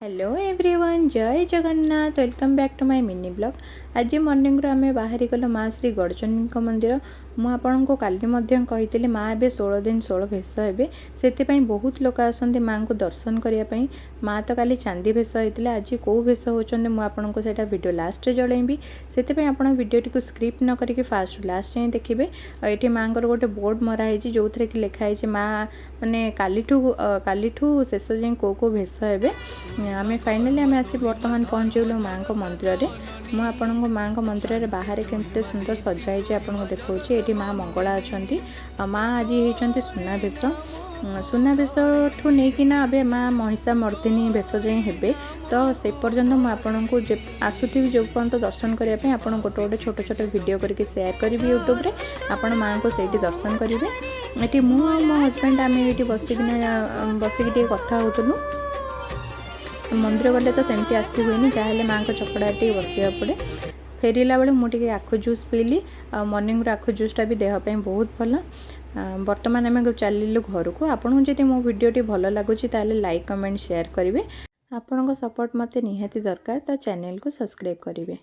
Hello everyone, Jai Jagannath. Welcome back to my mini blog. आज morning रो आमे बाहरी गलो माँ श्री गड़चंडी मंदिर। मु आपन को काली मध्य कही माँ ए 16 दिन 16 भेष हे बहुत लोक आसती माँ को दर्शन करने। माँ तो काली चांदी भेष होता है, आज कौ भेष होती मुझे वीडियो लास्ट जनइबी से आप वीडियो स्क्रिप्ट न करके फास्ट लास्ट जाए देखिए। ये माँ को गोटे बोर्ड मराई जो थे कि लिखाई माँ मैंने कालीठू शेष जाए कौ भेष हे। आम फाइनाली आम आसी बर्तमान पहुँचलु माँ को मंदिर में। मुझे माँ को मंदिर में बाहर केते सुंदर सजाई आपको देखा। ये माँ मंगला अच्छा माँ आज होती सुनावेश। सुनावेश ठू नहीं अबे माँ महिषा मर्दिनी भेष जाए हे। तो से पर्यंत मुझे आसुथी जो पर्यंत दर्शन करने आप गोटे गोटे छोट छोट वीडियो करके शेयर करी यूट्यूब रे। आपण माँ को सही दर्शन करेंगे। ये मो हजबैंड आम ये बसिक कथा होलु। मंदिर गले तो सेमती आसी हुए जहाँ माँ को चकड़ा बसवा पड़े। फेरला बेले मुझे आखु जूस पीली। मॉर्निंग आखु जूसटा भी देहपाई बहुत भल। बर्तमान आम चलू घर को। आपको जब मो वीडियोटी भल लगुच लाइक कमेंट शेयर करेंगे। आपण सपोर्ट मत निहाती दरकार, तो चैनल को सब्सक्राइब करेंगे।